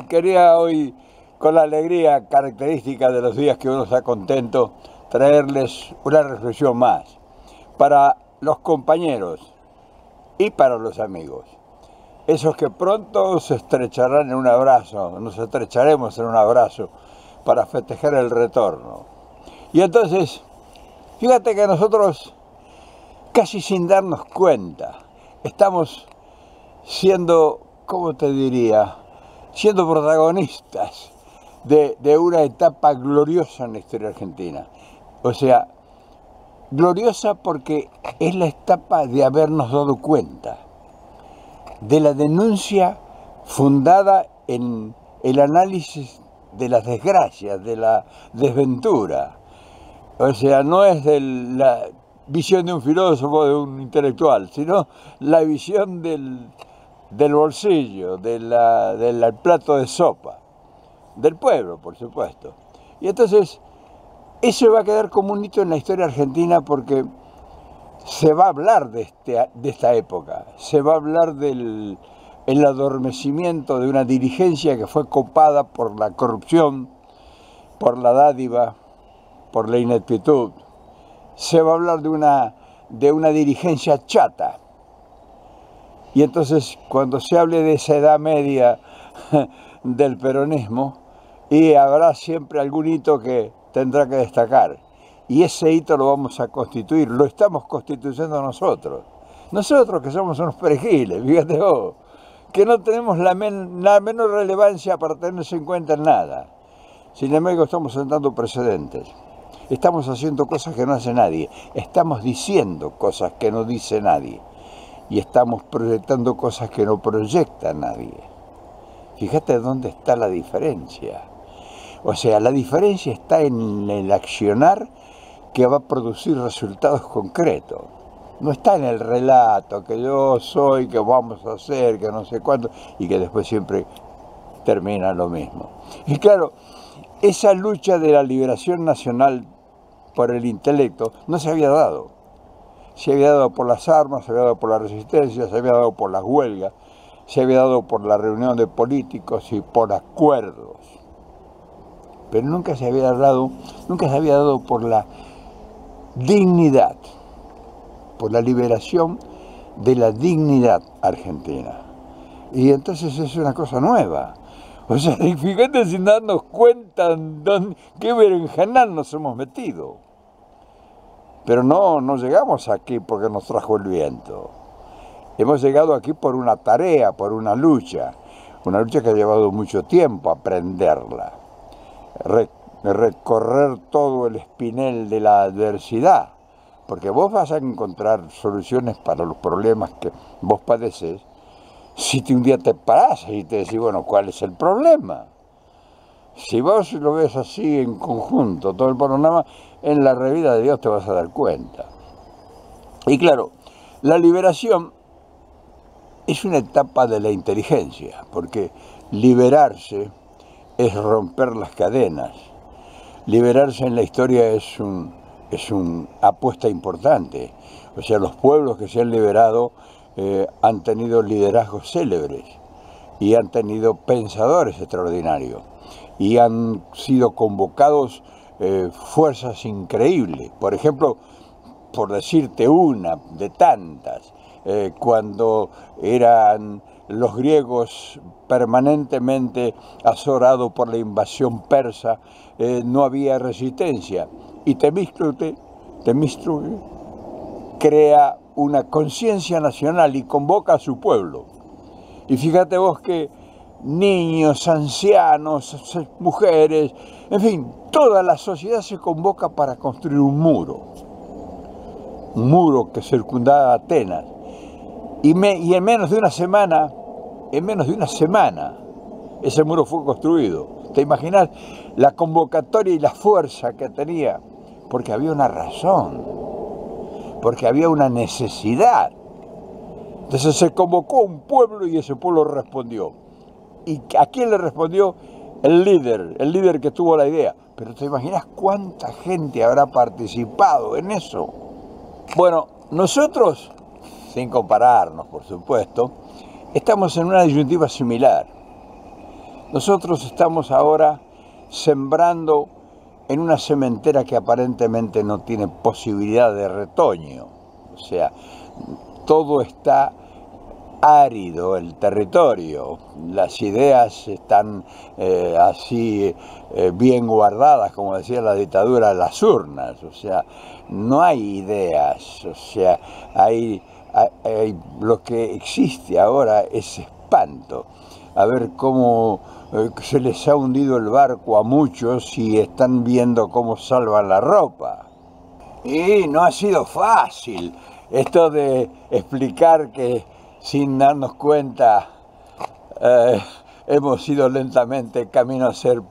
Quería hoy, con la alegría característica de los días que uno está contento, traerles una reflexión más para los compañeros y para los amigos. Esos que pronto se estrecharán en un abrazo, nos estrecharemos en un abrazo para festejar el retorno. Y entonces, fíjate que nosotros, casi sin darnos cuenta, estamos siendo, ¿cómo te diría?, siendo protagonistas de una etapa gloriosa en la historia argentina. O sea, gloriosa porque es la etapa de habernos dado cuenta de la denuncia fundada en el análisis de las desgracias, de la desventura. O sea, no es de la visión de un filósofo, de un intelectual, sino la visión del bolsillo, del plato de sopa, del pueblo, por supuesto. Y entonces, eso va a quedar como un hito en la historia argentina porque se va a hablar de esta época, se va a hablar del el adormecimiento de una dirigencia que fue copada por la corrupción, por la dádiva, por la ineptitud. Se va a hablar de una dirigencia chata. Y entonces, cuando se hable de esa edad media del peronismo, y habrá siempre algún hito que tendrá que destacar. Y ese hito lo vamos a constituir, lo estamos constituyendo nosotros. Nosotros que somos unos perejiles, fíjate vos, que no tenemos la menor relevancia para tenerse en cuenta en nada. Sin embargo, estamos sentando precedentes. Estamos haciendo cosas que no hace nadie. Estamos diciendo cosas que no dice nadie. Y estamos proyectando cosas que no proyecta nadie. Fíjate dónde está la diferencia. O sea, la diferencia está en el accionar que va a producir resultados concretos. No está en el relato, que yo soy, que vamos a hacer, que no sé cuánto, y que después siempre termina lo mismo. Y claro, esa lucha de la liberación nacional por el intelecto no se había dado. Se había dado por las armas, se había dado por la resistencia, se había dado por las huelgas, se había dado por la reunión de políticos y por acuerdos. Pero nunca se había dado por la dignidad, por la liberación de la dignidad argentina. Y entonces es una cosa nueva. O sea, fíjate sin darnos cuenta en qué berenjenal nos hemos metido. Pero no llegamos aquí porque nos trajo el viento. Hemos llegado aquí por una tarea, por una lucha que ha llevado mucho tiempo aprenderla. Recorrer todo el espinel de la adversidad, porque vos vas a encontrar soluciones para los problemas que vos padeces si un día te parás y te decís, bueno, ¿cuál es el problema? Si vos lo ves así en conjunto, todo el panorama, en la revista de Dios te vas a dar cuenta. Y claro, la liberación es una etapa de la inteligencia, porque liberarse es romper las cadenas. Liberarse en la historia es una apuesta importante. O sea, los pueblos que se han liberado han tenido liderazgos célebres y han tenido pensadores extraordinarios y han sido convocados fuerzas increíbles. Por ejemplo, por decirte una de tantas, cuando eran los griegos permanentemente azorados por la invasión persa, no había resistencia. Y Temístocles crea una conciencia nacional y convoca a su pueblo. Y fíjate vos que niños, ancianos, mujeres, en fin, toda la sociedad se convoca para construir un muro que circundaba a Atenas. Y en menos de una semana, ese muro fue construido. ¿Te imaginas la convocatoria y la fuerza que tenía? Porque había una razón, porque había una necesidad. Entonces se convocó un pueblo y ese pueblo respondió. ¿Y a quién le respondió? El líder que tuvo la idea. Pero ¿te imaginas cuánta gente habrá participado en eso? Bueno, nosotros, sin compararnos, por supuesto, estamos en una disyuntiva similar. Nosotros estamos ahora sembrando en una sementera que aparentemente no tiene posibilidad de retoño. O sea, todo está árido, el territorio, las ideas están bien guardadas, como decía la dictadura, las urnas, o sea, no hay ideas, o sea, lo que existe ahora es espanto, a ver cómo se les ha hundido el barco a muchos y están viendo cómo salvan la ropa. Y no ha sido fácil esto de explicar que sin darnos cuenta hemos ido lentamente camino a ser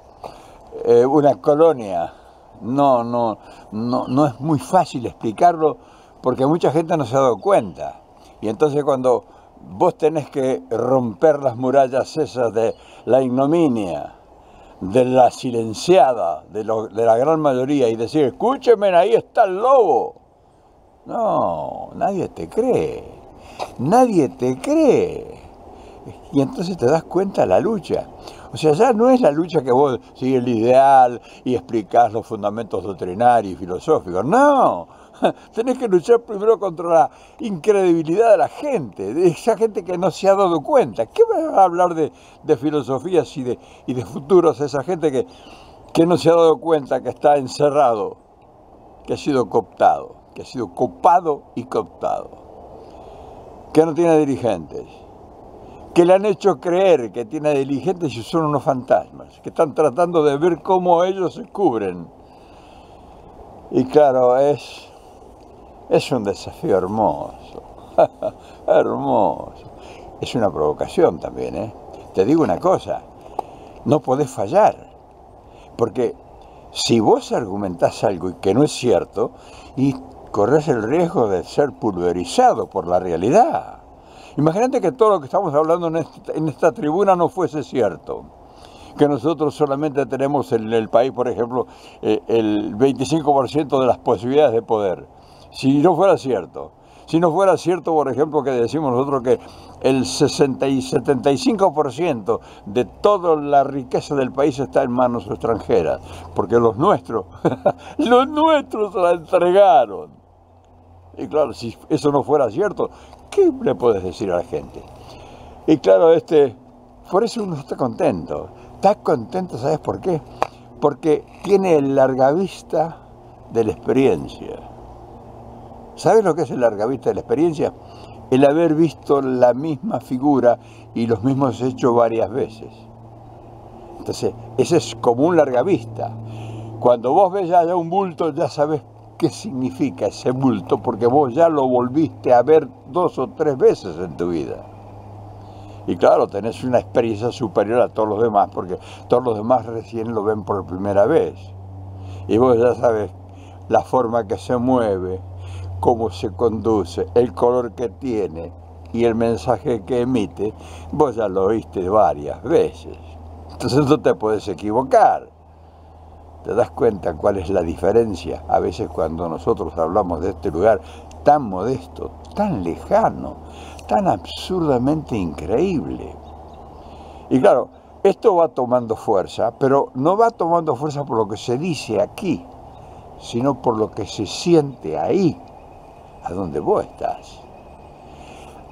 una colonia. No es muy fácil explicarlo porque mucha gente no se ha dado cuenta. Y entonces cuando vos tenés que romper las murallas esas de la ignominia, de la silenciada, de la gran mayoría, y decir, escúchenme, ahí está el lobo. No, nadie te cree. Nadie te cree. Y entonces te das cuenta de la lucha. O sea, ya no es la lucha que vos sigues el ideal y explicás los fundamentos doctrinarios y filosóficos. No, tenés que luchar primero contra la incredibilidad de la gente, de esa gente que no se ha dado cuenta. ¿Qué vas a hablar de filosofías y de futuros a esa gente que no se ha dado cuenta que está encerrado, que ha sido cooptado, que ha sido copado y cooptado, que no tiene dirigentes, que le han hecho creer que tiene dirigentes y son unos fantasmas, que están tratando de ver cómo ellos se cubren? Y claro, es un desafío hermoso, hermoso. Es una provocación también, ¿eh? Te digo una cosa, no podés fallar, porque si vos argumentás algo y que no es cierto, y corres el riesgo de ser pulverizado por la realidad. Imagínate que todo lo que estamos hablando en esta tribuna no fuese cierto, que nosotros solamente tenemos en el país, por ejemplo, el 25% de las posibilidades de poder. Si no fuera cierto, por ejemplo, que decimos nosotros que el 60 y 75% de toda la riqueza del país está en manos extranjeras, porque los nuestros se la entregaron. Y claro, si eso no fuera cierto, ¿qué le puedes decir a la gente? Y claro, por eso uno está contento. Está contento, ¿sabes por qué? Porque tiene el largavista de la experiencia. ¿Sabes lo que es el largavista de la experiencia? El haber visto la misma figura y los mismos hechos varias veces. Entonces, ese es como un largavista. Cuando vos ves ya un bulto, ya sabes qué significa ese bulto, porque vos ya lo volviste a ver 2 o 3 veces en tu vida. Y claro, tenés una experiencia superior a todos los demás, porque todos los demás recién lo ven por primera vez. Y vos ya sabes la forma que se mueve, cómo se conduce, el color que tiene y el mensaje que emite, vos ya lo viste varias veces. Entonces no te puedes equivocar. ¿Te das cuenta cuál es la diferencia? A veces cuando nosotros hablamos de este lugar tan modesto, tan lejano, tan absurdamente increíble. Y claro, esto va tomando fuerza, pero no va tomando fuerza por lo que se dice aquí, sino por lo que se siente ahí, a donde vos estás.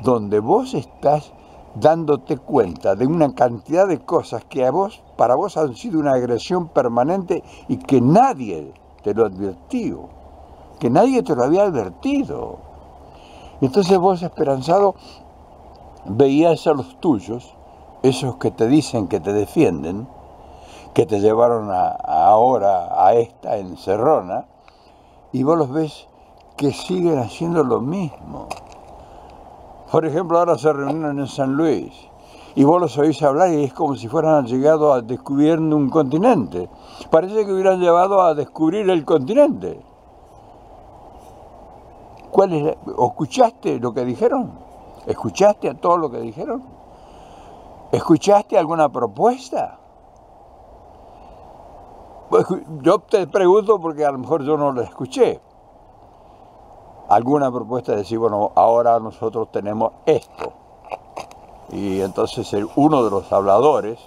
Donde vos estás dándote cuenta de una cantidad de cosas que para vos han sido una agresión permanente y que nadie te lo advirtió, que nadie te lo había advertido. Y entonces vos, esperanzado, veías a los tuyos, esos que te dicen que te defienden, que te llevaron ahora a esta encerrona, y vos los ves que siguen haciendo lo mismo. Por ejemplo, ahora se reunieron en San Luis y vos los oís hablar y es como si fueran llegado a descubrir un continente. Parece que hubieran llevado a descubrir el continente. ¿Escuchaste lo que dijeron? ¿Escuchaste a todo lo que dijeron? ¿Escuchaste alguna propuesta? Pues yo te pregunto porque a lo mejor yo no la escuché. Alguna propuesta de decir, bueno, ahora nosotros tenemos esto. Y entonces uno de los habladores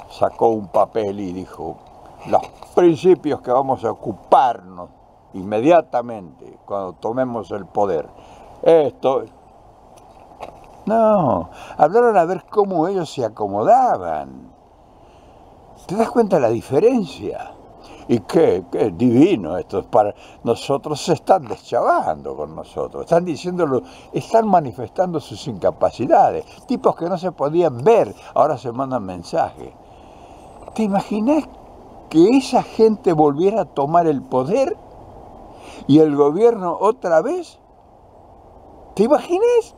sacó un papel y dijo: los principios que vamos a ocuparnos inmediatamente cuando tomemos el poder. Esto... No, hablaron a ver cómo ellos se acomodaban. ¿Te das cuenta de la diferencia? Y qué divino esto. Para nosotros se están deschavando con nosotros. Están diciéndolo, están manifestando sus incapacidades. Tipos que no se podían ver, ahora se mandan mensajes. ¿Te imaginas que esa gente volviera a tomar el poder y el gobierno otra vez? ¿Te imaginas?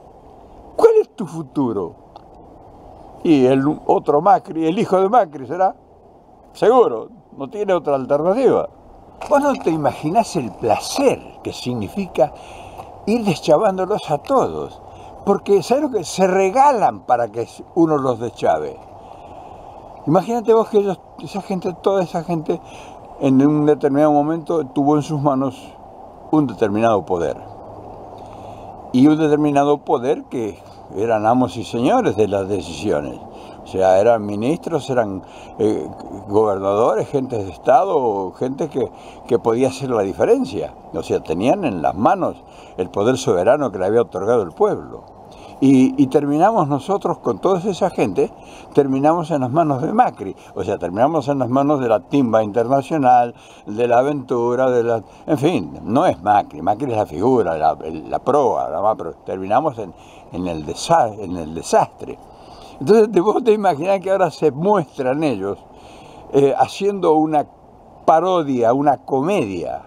¿Cuál es tu futuro? Y el otro Macri, el hijo de Macri, ¿será? Seguro, no tiene otra alternativa. Vos no te imaginás el placer que significa ir deschavándolos a todos. Porque, ¿sabes lo que? Se regalan para que uno los deschave. Imagínate vos que ellos, toda esa gente, en un determinado momento tuvo en sus manos un determinado poder. Y un determinado poder que eran amos y señores de las decisiones. O sea, eran ministros, eran gobernadores, gente de Estado, gente que podía hacer la diferencia. O sea, tenían en las manos el poder soberano que le había otorgado el pueblo. Y terminamos nosotros con toda esa gente, terminamos en las manos de Macri. O sea, terminamos en las manos de la timba internacional, de la aventura, en fin, no es Macri, Macri es la figura, la proa, pero terminamos en el desastre. Entonces, vos te imaginás que ahora se muestran ellos haciendo una parodia, una comedia,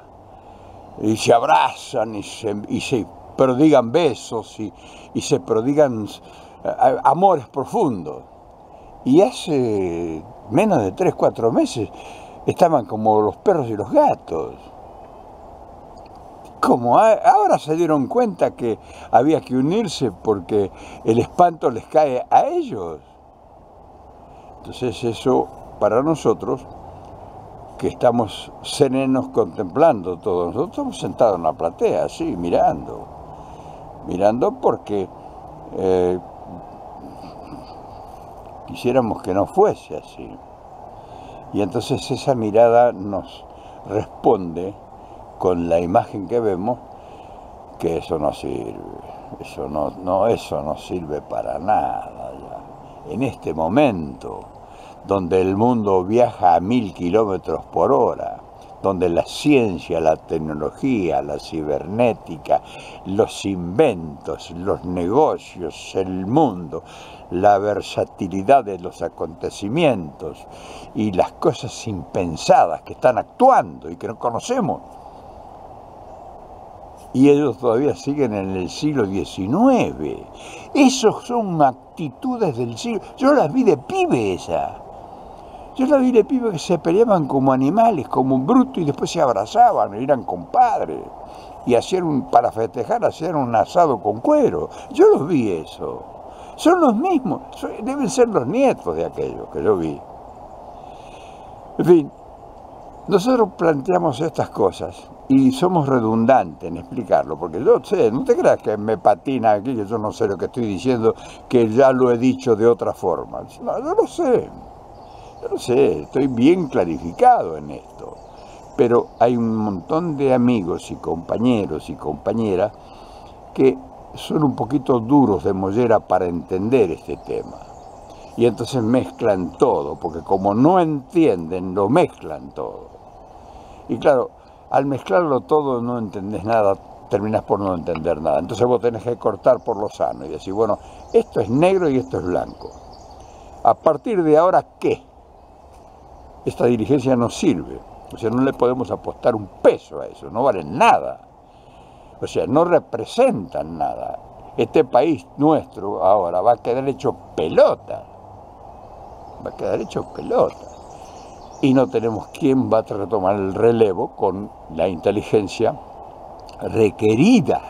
y se abrazan y se prodigan besos y se prodigan amores profundos. Y hace menos de 3, 4 meses estaban como los perros y los gatos. ¿Cómo? Ahora se dieron cuenta que había que unirse porque el espanto les cae a ellos. Entonces eso, para nosotros, que estamos serenos contemplando todo, nosotros estamos sentados en la platea, así, mirando porque quisiéramos que no fuese así. Y entonces esa mirada nos responde con la imagen que vemos, que eso no sirve, eso no sirve para nada ya. En este momento, donde el mundo viaja a 1000 kilómetros por hora, donde la ciencia, la tecnología, la cibernética, los inventos, los negocios, el mundo, la versatilidad de los acontecimientos y las cosas impensadas que están actuando y que no conocemos. Y ellos todavía siguen en el siglo XIX. Esos son actitudes del siglo... Yo las vi de pibe esa. Yo las vi de pibe que se peleaban como animales, como un bruto, y después se abrazaban, eran compadres. Y para festejar, hacían un asado con cuero. Yo los vi eso. Son los mismos. Deben ser los nietos de aquellos que yo vi. En fin, nosotros planteamos estas cosas y somos redundantes en explicarlo, porque yo sé, no te creas que me patina aquí, que yo no sé lo que estoy diciendo, que ya lo he dicho de otra forma. No, yo lo sé. Yo no sé, estoy bien clarificado en esto, pero hay un montón de amigos y compañeros y compañeras que son un poquito duros de mollera para entender este tema. Y entonces mezclan todo, porque como no entienden, lo mezclan todo. Y claro, al mezclarlo todo no entendés nada, terminás por no entender nada. Entonces vos tenés que cortar por lo sano y decir, bueno, esto es negro y esto es blanco. A partir de ahora, ¿qué? Esta dirigencia no sirve, o sea, no le podemos apostar un peso a eso, no valen nada, o sea, no representan nada. Este país nuestro ahora va a quedar hecho pelota, y no tenemos quién va a retomar el relevo con la inteligencia requerida,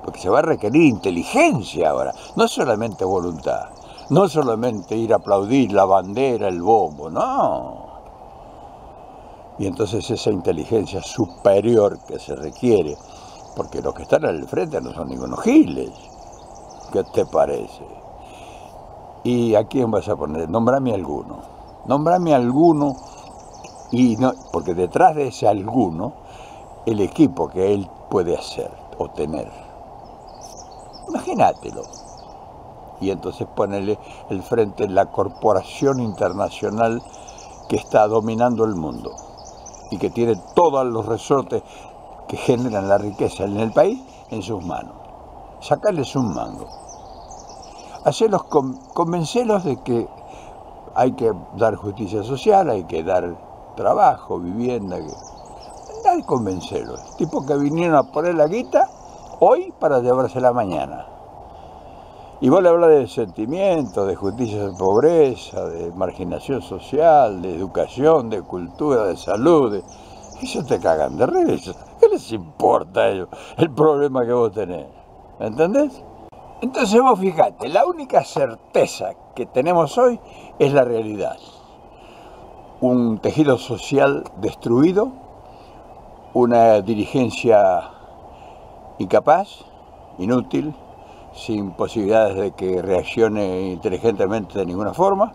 porque se va a requerir inteligencia ahora, no solamente voluntad. No solamente ir a aplaudir la bandera, el bombo, no. Y entonces esa inteligencia superior que se requiere, porque los que están al frente no son ningunos giles. ¿Qué te parece? ¿Y a quién vas a poner? Nómbrame alguno. Nómbrame alguno, y no, porque detrás de ese alguno, el equipo que él puede hacer o tener. Imagínatelo. Y entonces ponele el frente en la corporación internacional que está dominando el mundo y que tiene todos los resortes que generan la riqueza en el país en sus manos. Sacarles un mango. Hacerlos, convencerlos de que hay que dar justicia social, hay que dar trabajo, vivienda. Hay que convencerlos. Tipo que vinieron a poner la guita hoy para llevársela mañana. Y vos le hablas de sentimiento, de justicia de pobreza, de marginación social, de educación, de cultura, de salud. Eso te cagan de risa. ¿Qué les importa a ellos el problema que vos tenés? ¿Entendés? Entonces vos fijate, la única certeza que tenemos hoy es la realidad. Un tejido social destruido, una dirigencia incapaz, inútil, sin posibilidades de que reaccione inteligentemente de ninguna forma,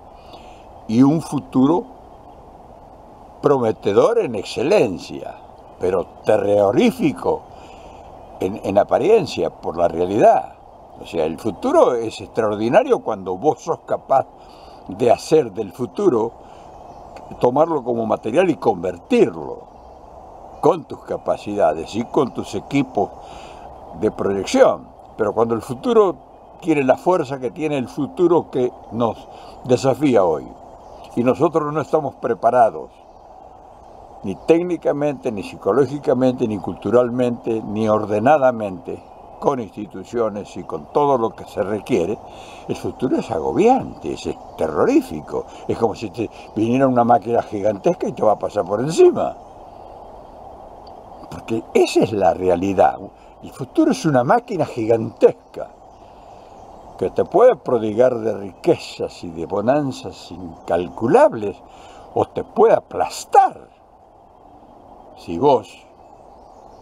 y un futuro prometedor en excelencia, pero terrorífico en apariencia por la realidad. O sea, el futuro es extraordinario cuando vos sos capaz de hacer del futuro, tomarlo como material y convertirlo con tus capacidades y con tus equipos de proyección. Pero cuando el futuro tiene la fuerza que tiene el futuro que nos desafía hoy, y nosotros no estamos preparados, ni técnicamente, ni psicológicamente, ni culturalmente, ni ordenadamente, con instituciones y con todo lo que se requiere, el futuro es agobiante, es terrorífico. Es como si te viniera una máquina gigantesca y te va a pasar por encima. Porque esa es la realidad. El futuro es una máquina gigantesca que te puede prodigar de riquezas y de bonanzas incalculables o te puede aplastar si vos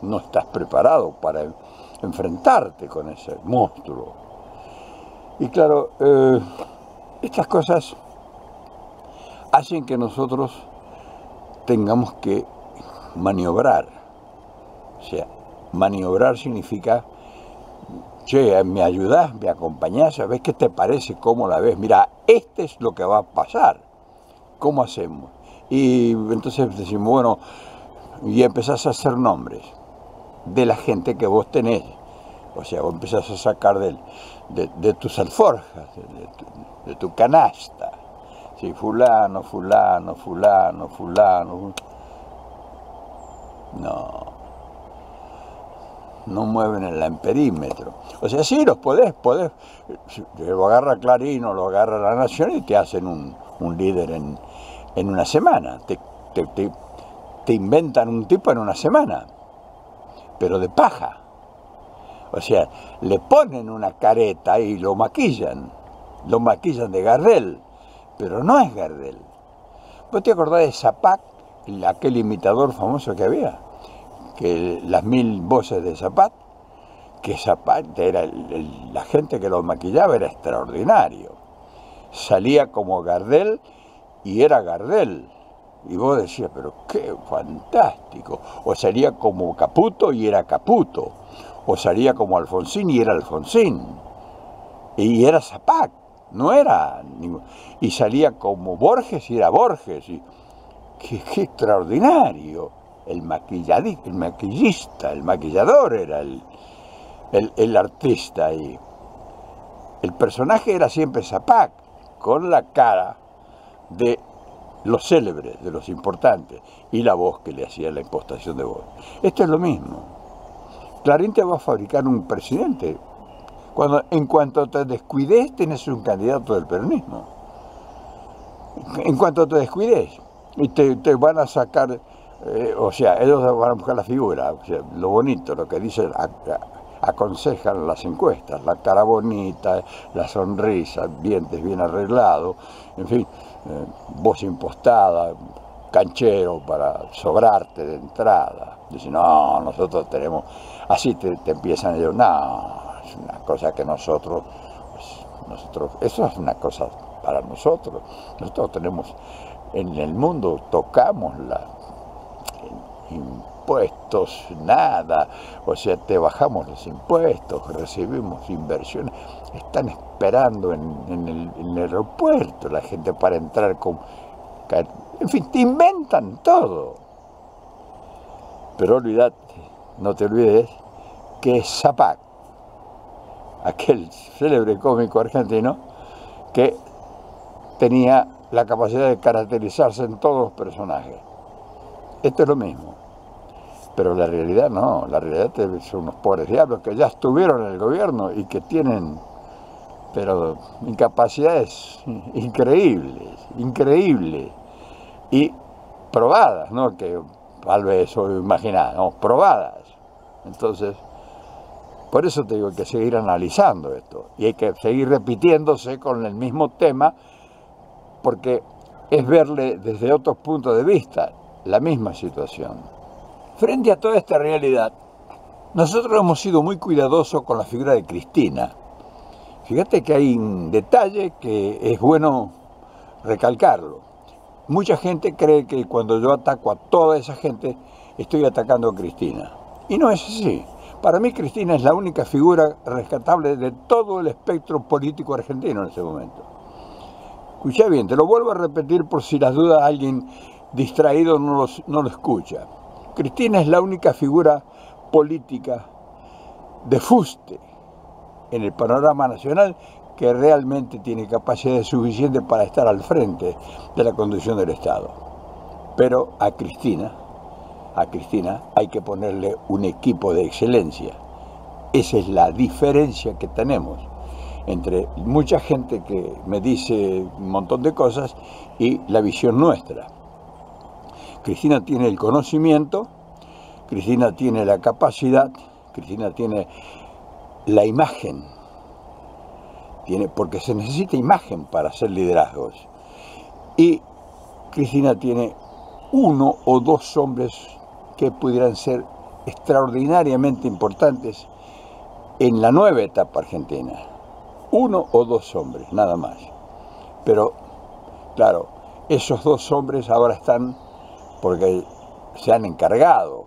no estás preparado para enfrentarte con ese monstruo. Y claro, estas cosas hacen que nosotros tengamos que maniobrar. O sea, maniobrar significa, che, me ayudás, me acompañás, ¿sabés qué te parece? ¿Cómo la ves? Mira, este es lo que va a pasar. ¿Cómo hacemos? Y entonces decimos, bueno, y empezás a hacer nombres de la gente que vos tenés. O sea, vos empezás a sacar de tus alforjas, de tu canasta. Sí, fulano, fulano, fulano, fulano. No mueven el amperímetro. O sea, sí, los podés. Lo agarra Clarín o lo agarra La Nación y te hacen un líder en una semana. Te inventan un tipo en una semana, pero de paja. O sea, le ponen una careta y lo maquillan de Gardel, pero no es Gardel. ¿Vos te acordás de Zapac, aquel imitador famoso que había? Que las 1000 voces de Zapac, que Zapac era la gente que lo maquillaba era extraordinario. Salía como Gardel y era Gardel. Y vos decías, pero qué fantástico. O salía como Caputo y era Caputo. O salía como Alfonsín y era Alfonsín. Y era Zapac, no era ningún. Y salía como Borges y era Borges. Y qué extraordinario. El maquillista, el maquillador era el artista ahí. El personaje era siempre Zapac, con la cara de los célebres, de los importantes, y la voz que le hacía la impostación de voz. Esto es lo mismo. Clarín te va a fabricar un presidente. En cuanto te descuides, tenés un candidato del peronismo. En cuanto te descuides, y te van a sacar, o sea, ellos van a buscar la figura, o sea, lo bonito, lo que dicen, aconsejan las encuestas, la cara bonita, la sonrisa, dientes bien arreglados, en fin, voz impostada, canchero para sobrarte de entrada. Dicen, no, nosotros tenemos, así te empiezan ellos, no, es una cosa que nosotros, pues, Nosotros, eso es una cosa para nosotros. Nosotros tenemos, en el mundo tocamos impuestos, nada, o sea, te bajamos los impuestos, recibimos inversiones, están esperando en el aeropuerto la gente para entrar con... En fin, te inventan todo. Pero olvídate, no te olvides que Zapac, aquel célebre cómico argentino, que tenía la capacidad de caracterizarse en todos los personajes. Esto es lo mismo. Pero la realidad no, la realidad son unos pobres diablos que ya estuvieron en el gobierno y que tienen, pero incapacidades increíbles y probadas, no que tal vez o imaginadas, no, probadas. Entonces, por eso te digo que hay que seguir analizando esto y hay que seguir repitiéndose con el mismo tema, porque es verle desde otros puntos de vista la misma situación. Frente a toda esta realidad, nosotros hemos sido muy cuidadosos con la figura de Cristina. Fíjate que hay un detalle que es bueno recalcarlo. Mucha gente cree que cuando yo ataco a toda esa gente, estoy atacando a Cristina. Y no es así. Para mí Cristina es la única figura rescatable de todo el espectro político argentino en ese momento. Escucha bien, te lo vuelvo a repetir por si las dudas alguien distraído no lo escucha. Cristina es la única figura política de fuste en el panorama nacional que realmente tiene capacidad suficiente para estar al frente de la conducción del Estado. Pero a Cristina hay que ponerle un equipo de excelencia. Esa es la diferencia que tenemos entre mucha gente que me dice un montón de cosas y la visión nuestra. Cristina tiene el conocimiento, Cristina tiene la capacidad, Cristina tiene la imagen, porque se necesita imagen para hacer liderazgos. Y Cristina tiene uno o dos hombres que pudieran ser extraordinariamente importantes en la nueva etapa argentina. Uno o dos hombres, nada más. Pero, claro, esos dos hombres ahora están porque se han encargado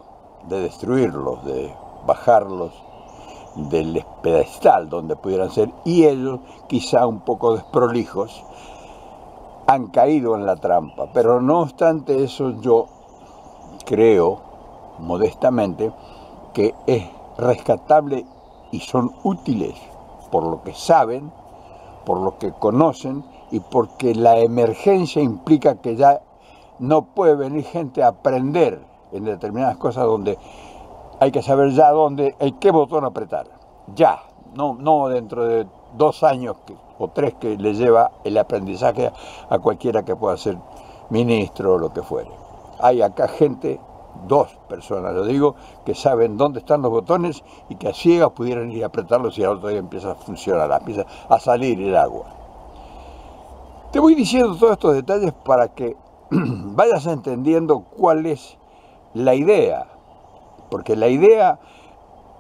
de destruirlos, de bajarlos del pedestal donde pudieran ser, y ellos, quizá un poco desprolijos, han caído en la trampa. Pero no obstante eso, yo creo, modestamente, que es rescatable y son útiles por lo que saben, por lo que conocen y porque la emergencia implica que ya no puede venir gente a aprender en determinadas cosas donde hay que saber ya qué botón apretar. Ya, no dentro de 2 años o 3 que le lleva el aprendizaje a cualquiera que pueda ser ministro o lo que fuere. Hay acá gente, 2 personas, lo digo, que saben dónde están los botones y que a ciegas pudieran ir a apretarlos y al otro día empieza a funcionar, empieza a salir el agua. Te voy diciendo todos estos detalles para que vayas entendiendo cuál es la idea, porque la idea,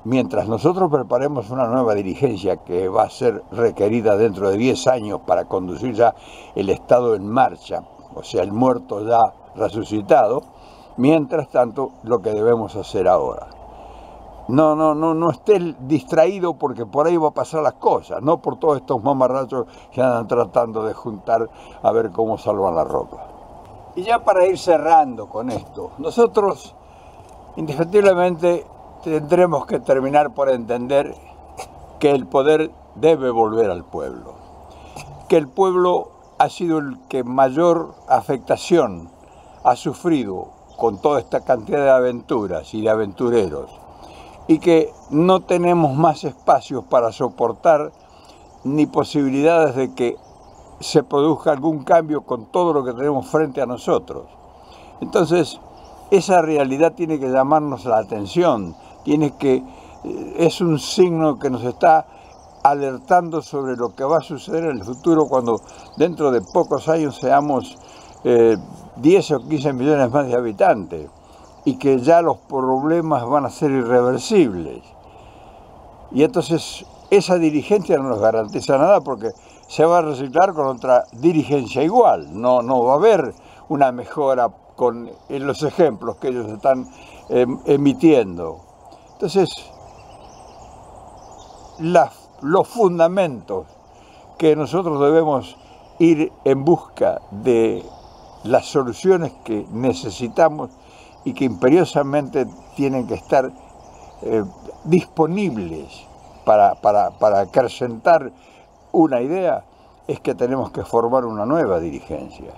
mientras nosotros preparemos una nueva dirigencia que va a ser requerida dentro de 10 años para conducir ya el Estado en marcha, o sea, el muerto ya resucitado, mientras tanto, lo que debemos hacer ahora. No esté distraído porque por ahí va a pasar las cosas, no por todos estos mamarrachos que andan tratando de juntar a ver cómo salvan la ropa. Y ya para ir cerrando con esto, nosotros indefectiblemente tendremos que terminar por entender que el poder debe volver al pueblo, que el pueblo ha sido el que mayor afectación ha sufrido con toda esta cantidad de aventuras y de aventureros, y que no tenemos más espacios para soportar ni posibilidades de que se produzca algún cambio con todo lo que tenemos frente a nosotros. Entonces, esa realidad tiene que llamarnos la atención, es un signo que nos está alertando sobre lo que va a suceder en el futuro cuando dentro de pocos años seamos 10 o 15 millones más de habitantes y que ya los problemas van a ser irreversibles. Y entonces esa dirigencia no nos garantiza nada porque se va a reciclar con otra dirigencia igual. No va a haber una mejora en los ejemplos que ellos están emitiendo. Entonces, los fundamentos que nosotros debemos ir en busca de las soluciones que necesitamos y que imperiosamente tienen que estar disponibles para acrecentar una idea, es que tenemos que formar una nueva dirigencia.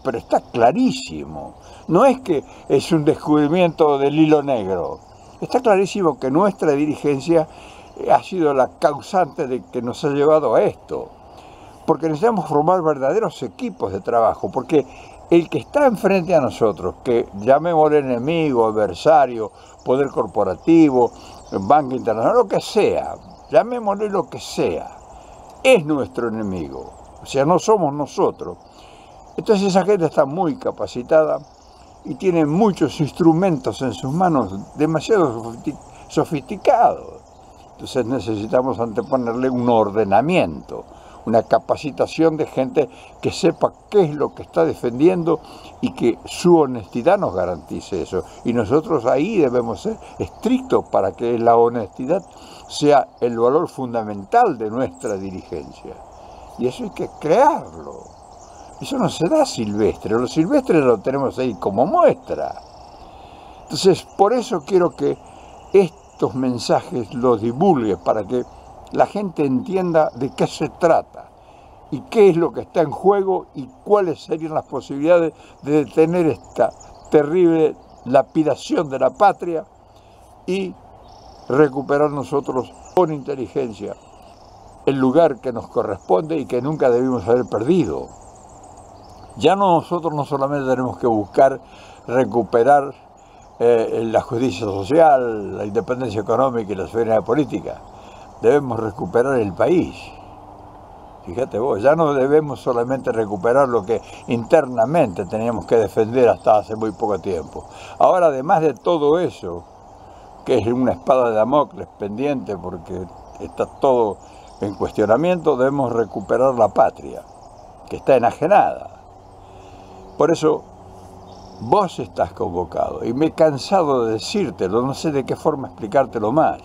Pero está clarísimo. No es que es un descubrimiento del hilo negro. Está clarísimo que nuestra dirigencia ha sido la causante de que nos ha llevado a esto. Porque necesitamos formar verdaderos equipos de trabajo. Porque el que está enfrente a nosotros, que llamémosle enemigo, adversario, poder corporativo, banco internacional, lo que sea, llamémosle lo que sea, es nuestro enemigo. O sea, no somos nosotros. Entonces esa gente está muy capacitada y tiene muchos instrumentos en sus manos demasiado sofisticados. Entonces necesitamos anteponerle un ordenamiento, una capacitación de gente que sepa qué es lo que está defendiendo y que su honestidad nos garantice eso. Y nosotros ahí debemos ser estrictos para que la honestidad sea el valor fundamental de nuestra dirigencia. Y eso hay que crearlo. Eso no se da silvestre, lo silvestre lo tenemos ahí como muestra. Entonces, por eso quiero que estos mensajes los divulgue para que la gente entienda de qué se trata y qué es lo que está en juego y cuáles serían las posibilidades de detener esta terrible lapidación de la patria y recuperar nosotros con inteligencia el lugar que nos corresponde y que nunca debimos haber perdido. Ya nosotros no solamente tenemos que buscar recuperar la justicia social, la independencia económica y la soberanía política, debemos recuperar el país. Fíjate vos, ya no debemos solamente recuperar lo que internamente teníamos que defender hasta hace muy poco tiempo. Ahora, además de todo eso, que es una espada de Damocles pendiente porque está todo en cuestionamiento, debemos recuperar la patria, que está enajenada. Por eso, vos estás convocado, y me he cansado de decírtelo, no sé de qué forma explicártelo más.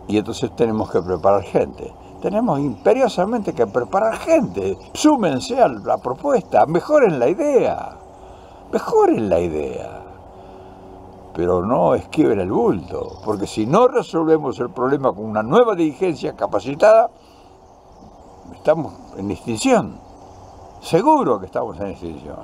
Y entonces tenemos que preparar gente. Tenemos imperiosamente que preparar gente. Súmense a la propuesta, mejoren la idea. Mejoren la idea. Pero no esquiven el bulto, porque si no resolvemos el problema con una nueva dirigencia capacitada, estamos en extinción. Seguro que estamos en extinción.